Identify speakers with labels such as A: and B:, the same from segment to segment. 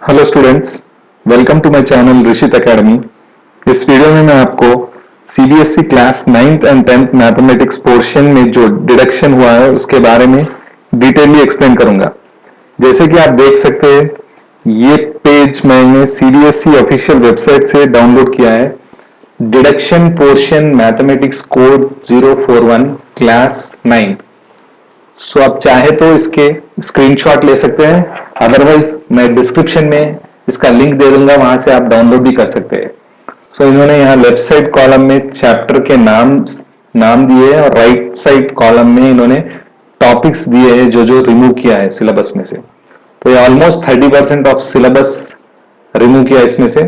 A: Hello students, welcome to my channel Rishit academy. इस video में मैं आपको CBSE class 9th and 10th mathematics portion में जो डिडक्शन हुआ है उसके बारे में डिटेलली एक्सप्लेन करूंगा। जैसे कि आप देख सकते हैं, ये पेज मैंने सीबीएसई ऑफिशियल वेबसाइट से डाउनलोड किया है। Deduction portion mathematics code 041 class 9। सो आप चाहे तो इसके स्क्रीनशॉट ले सकते हैं, अदरवाइज मैं डिस्क्रिप्शन में इसका लिंक दे दूंगा, वहां से आप डाउनलोड भी कर सकते हैं। सो इन्होंने यहाँ लेफ्ट साइड कॉलम में चैप्टर के नाम दिए हैं और राइट साइड कॉलम में इन्होंने टॉपिक्स दिए हैं जो जो रिमूव किया है सिलेबस में से। तो ये ऑलमोस्ट 30% ऑफ सिलेबस रिमूव किया इसमें से।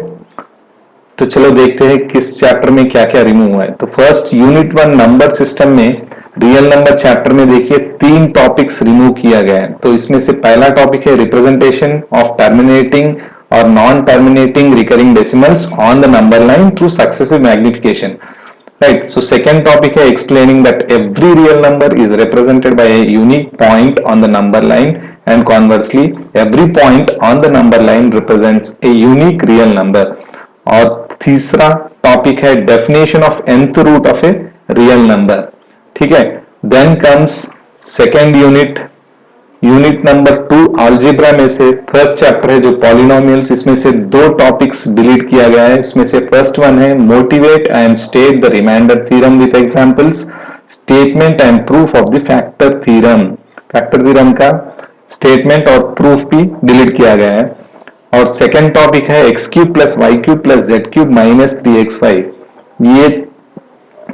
A: तो चलो देखते हैं किस चैप्टर में क्या क्या रिमूव हुआ है। तो फर्स्ट यूनिट 1 नंबर सिस्टम में रियल नंबर चैप्टर में देखिए 3 टॉपिक्स रिमूव किया गया है। तो इसमें से पहला टॉपिक है रिप्रेजेंटेशन ऑफ टर्मिनेटिंग और non terminating recurring decimals on the number line through successive magnification. Right. So second topic है explaining that every real number is represented by a unique point on the number line and conversely every point on the number line represents a unique real number. और तीसरा topic है definition of nth root of a real number. ठीक है, then comes second unit number 2 algebra में से first chapter है जो polynomials. इसमें से 2 टॉपिक्स डिलीट किया गया है। इसमें से फर्स्ट वन है motivate and state the remainder theorem with examples, statement and proof of the factor theorem. Factor theorem का स्टेटमेंट और प्रूफ भी डिलीट किया गया है। और सेकेंड टॉपिक है x cube plus y cube plus z cube minus 3xy। ये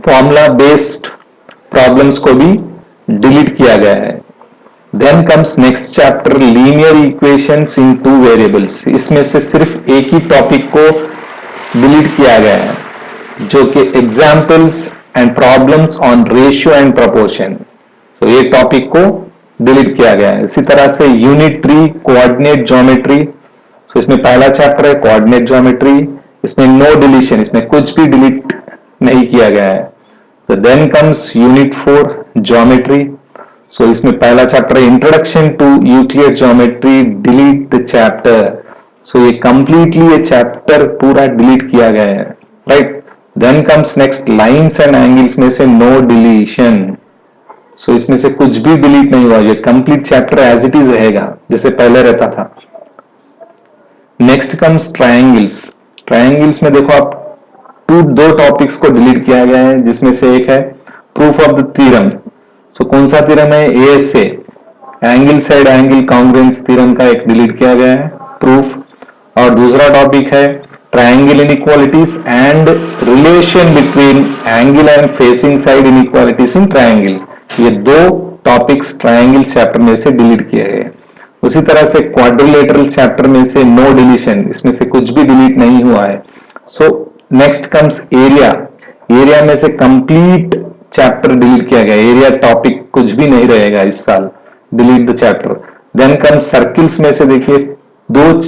A: formula based problems को भी डिलीट किया गया है। Then comes next chapter linear equations in 2 variables. इसमें से सिर्फ एक ही टॉपिक को डिलीट किया गया है जो कि examples and problems on ratio and proportion. तो ये टॉपिक को डिलीट किया गया है। इसी तरह से यूनिट 3 कोऑर्डिनेट ज्योमेट्री। तो इसमें पहला चैप्टर है कोऑर्डिनेट ज्योमेट्री। इसमें नो डिलीशन, इसमें कुछ भी डिलीट नहीं किया गया है। तो then comes unit 4 geometry. So इसमें पहला चैप्टर है introduction to Euclid geometry, delete the chapter. So ये कंप्लीटली ये चैप्टर पूरा डिलीट किया गया है। Right, then comes next lines and angles में से नो डिलीशन। सो इसमें से कुछ भी डिलीट नहीं हुआ, ये complete chapter as it is रहेगा जैसे पहले रहता था। Next comes triangles. ट्रायंगल्स में देखो आप 2 टॉपिक्स को डिलीट किया गया है, जिसमें से एक है प्रूफ ऑफ द थ्योरम। सो कौन सा थ्योरम है? ASA, angle side angle congruence theorem का एक डिलीट किया गया है प्रूफ। और दूसरा टॉपिक है triangle inequalities and relation between angle and facing side inequalities in triangles. ये 2 टॉपिक्स ट्रायंगल चैप्टर में से डिलीट किए गए। उसी तरह से क्वाड्रिलेटरल चैप्टर में से नो डिलीशन, इसमें से कुछ भी डिलीट नहीं हुआ है। So next comes area. Area में से कंप्लीट चैप्टर डिलीट किया गया। एरिया टॉपिक कुछ भी नहीं रहेगा इस साल, delete the chapter. Then comes circles में से देखिए 2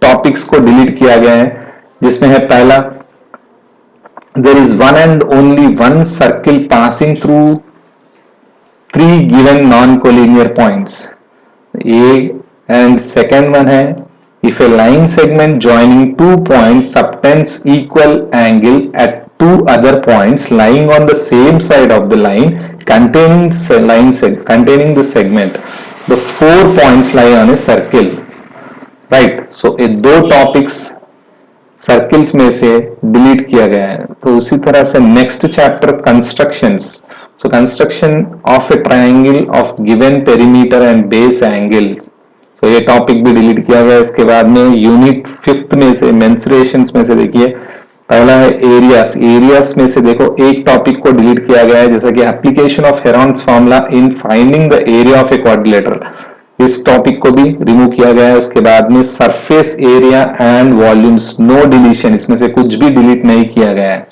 A: टॉपिक्स को डिलीट किया गया है, जिसमें है पहला there is one and only one circle passing through 3 given non collinear points. ये एंड सेकेंड वन है if a line segment joining 2 points subtends equal angle at 2 other points lying on the same side of the line containing the segment, the 4 points lie on a circle. Right, so ये 2 topics circles में से delete किया गया है। तो उसी तरह से next chapter constructions. So construction of A triangle of given perimeter and base angle. तो ये टॉपिक भी डिलीट किया गया। इसके बाद में यूनिट 5 में से मेंसुरेशंस में से देखिए पहला है एरियास। एरियास में से देखो एक टॉपिक को डिलीट किया गया है, जैसा कि application of Heron's formula in finding the area of a quadrilateral. इस टॉपिक को भी रिमूव किया गया है। उसके बाद में surface area and volumes, no deletion, इसमें से कुछ भी डिलीट नहीं किया गया है।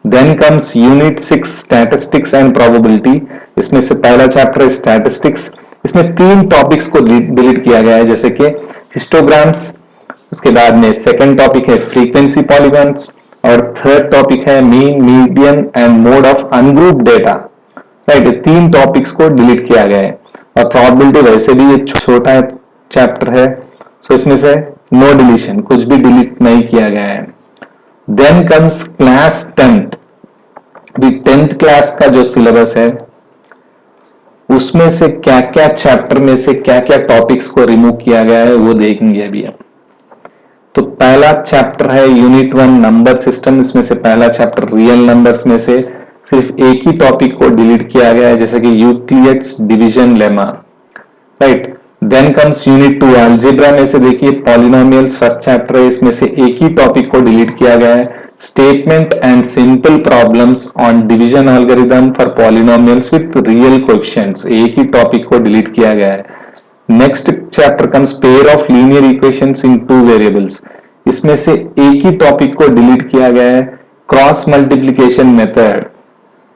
A: Then comes unit 6 statistics and probability. इसमें से पहला चैप्टर है स्टैटिस्टिक्स। इसमें 3 टॉपिक्स को डिलीट किया गया है, जैसे कि हिस्टोग्राम्स। उसके बाद में सेकेंड टॉपिक है फ्रीक्वेंसी पॉलीगॉन्स और थर्ड टॉपिक है mean, median and mode of ungroup data. Right, 3 topics को डिलीट किया गया है। और प्रोबेबिलिटी वैसे भी ये छोटा चैप्टर है, सो इसमें से नो डिलीशन, कुछ भी डिलीट नहीं किया गया है। Then comes class 10th। अभी 10th क्लास का जो सिलेबस है उसमें से क्या क्या चैप्टर में से क्या क्या टॉपिक्स को रिमूव किया गया है वो देखेंगे अभी हम। तो पहला चैप्टर है यूनिट 1 नंबर सिस्टम। इसमें से पहला चैप्टर रियल नंबर्स में से सिर्फ एक ही टॉपिक को डिलीट किया गया है, जैसे कि Euclid's division lemma, right. Then comes unit 2 algebra में से देखिए पॉलिनोमियल्स फर्स्ट चैप्टर है, इसमें से एक ही टॉपिक को डिलीट किया गया है, statement and simple problems on division algorithm for polynomials with real coefficients, एक ही टॉपिक को डिलीट किया गया है। Next chapter comes pair of linear equations in two variables. इसमें से एक ही टॉपिक को डिलीट किया गया है, cross multiplication method.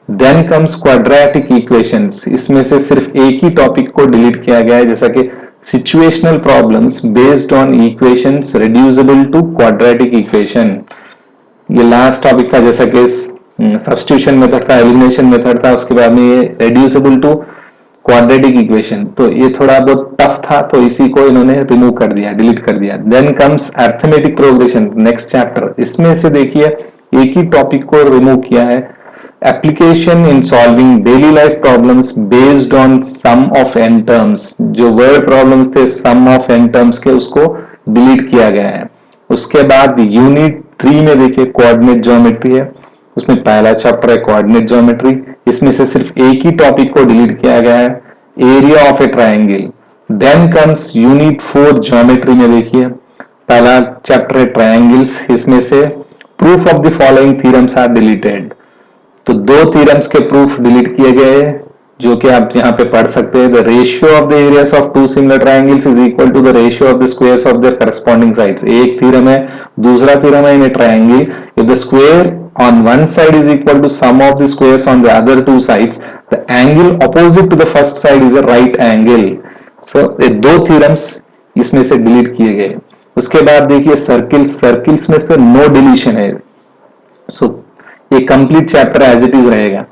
A: Then comes quadratic equations. इसमें से सिर्फ एक ही टॉपिक को डिलीट किया गया है, जैसा कि situational problems based on equations reducible to quadratic equation. ये लास्ट टॉपिक का जैसा कि सब्स्टिट्यूशन मेथड था, एलिमिनेशन मेथड था, उसके बाद में ये रिड्यूसिबल टू क्वाड्रेटिक इक्वेशन। तो ये थोड़ा बहुत टफ था, तो इसी को इन्होंने रिमूव कर दिया, डिलीट कर दिया। Then comes arithmetic progression, next chapter. इसमें से देखिए एक ही टॉपिक को रिमूव किया है, application in solving daily life problems based on sum of n terms. जो वर्ड प्रॉब्लम्स थे सम ऑफ एन टर्म्स के, उसको डिलीट किया गया है। उसके बाद यूनिट 3 में देखिए कोऑर्डिनेट ज्योमेट्री है, उसमें पहला चैप्टर है कोऑर्डिनेट ज्योमेट्री। इसमें से सिर्फ एक ही टॉपिक को डिलीट किया गया है, area of a triangle. Then comes unit 4 geometry में देखिए पहला चैप्टर है ट्राइंगल्स, इसमें से proof of the following theorems are deleted. तो दो थ्योरम्स के प्रूफ डिलीट किए गए, जो कि आप यहां पे पढ़ सकते हैं। The ratio of the areas of two similar triangles is equal to the ratio of the squares of their corresponding sides. एक थ्योरम है, दूसरा थ्योरम है in a triangle, if the square on one side is equal to sum of the squares on the other two sides, the angle opposite to the first side is a right angle. So ये दो theorems इसमें से delete किए गए। उसके बाद देखिए circles, circles में से नो डिलीशन है, सो ये complete chapter as it is रहेगा।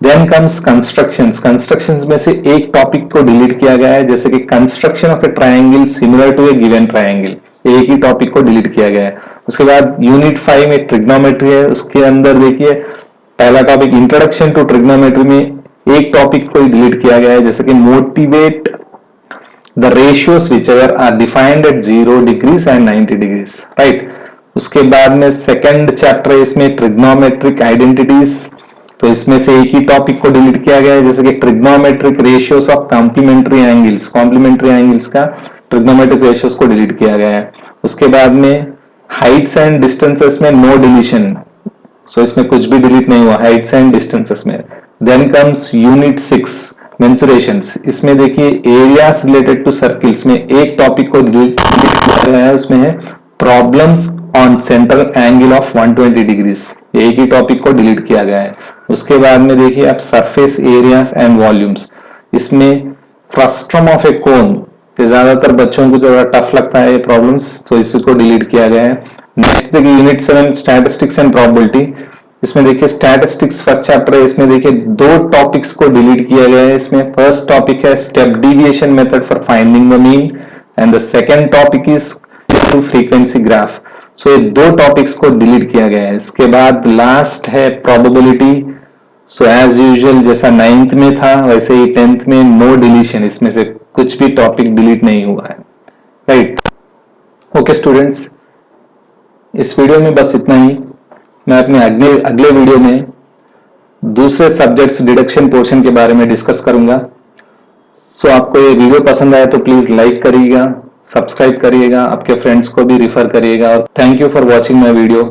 A: देन कम्स कंस्ट्रक्शंस, कंस्ट्रक्शंस में से एक टॉपिक को डिलीट किया गया है, जैसे कि construction of a triangle similar to a given triangle, एक ही टॉपिक को डिलीट किया गया है। उसके बाद यूनिट 5 में ट्रिग्नोमेट्री है, उसके अंदर देखिए पहला टॉपिक इंट्रोडक्शन टू ट्रिग्नोमेट्री में एक टॉपिक को डिलीट किया गया है, जैसे कि motivate the ratios which are defined at 0 degrees and 90 degrees, right. उसके बाद में सेकंड चैप्टर है, इसमें ट्रिग्नोमेट्रिक आइडेंटिटीज। तो इसमें से एक ही टॉपिक को डिलीट किया गया है, जैसे कि trigonometric ratios of complementary angles, complementary angles का ट्रिग्नोमेट्रिक रेशियोस को डिलीट किया गया है। उसके बाद में हाइट्स एंड डिस्टेंसेस में नो डिलीशन, सो इसमें कुछ भी डिलीट नहीं हुआ हाइट्स एंड डिस्टेंसेस में। Then comes unit 6 mensurations. इसमें देखिए एरियाज रिलेटेड टू सर्किल्स में एक टॉपिक को डिलीट किया गया है, उसमें है problems on central angle of 120 degrees, एक ही टॉपिक को डिलीट किया गया है। उसके बाद में देखिए आप सरफेस एरियाज एंड वॉल्यूम्स, इसमें फ्रस्ट्रम ऑफ ए कोन, ज्यादातर बच्चों को थोड़ा टफ लगता है ये प्रॉब्लम्स, तो इसको डिलीट किया गया है। नेक्स्ट देखिए यूनिट 7 स्टैटिस्टिक्स एंड प्रोबेबिलिटी। इसमें देखिए स्टैटिस्टिक्स फर्स्ट चैप्टर है, इसमें देखिए दो टॉपिक्स को डिलीट किया गया है। इसमें फर्स्ट टॉपिक है step deviation method for finding the mean and the second topic is frequency graph. So ये दो टॉपिक्स को डिलीट किया गया है। इसके बाद लास्ट है प्रोबेबिलिटी। सो एज यूजुअल जैसा 9th में था वैसे ही 10th में नो डिलीशन, इसमें से कुछ भी टॉपिक डिलीट नहीं हुआ है, राइट। ओके स्टूडेंट्स, इस वीडियो में बस इतना ही। मैं अपने अगले वीडियो में दूसरे सब्जेक्ट्स डिडक्शन पोर्शन के बारे में डिस्कस करूंगा। सो आपको ये वीडियो पसंद आया तो प्लीज लाइक करिएगा, सब्सक्राइब करिएगा, आपके फ्रेंड्स को भी रिफर करिएगा। और thank you for watching my video.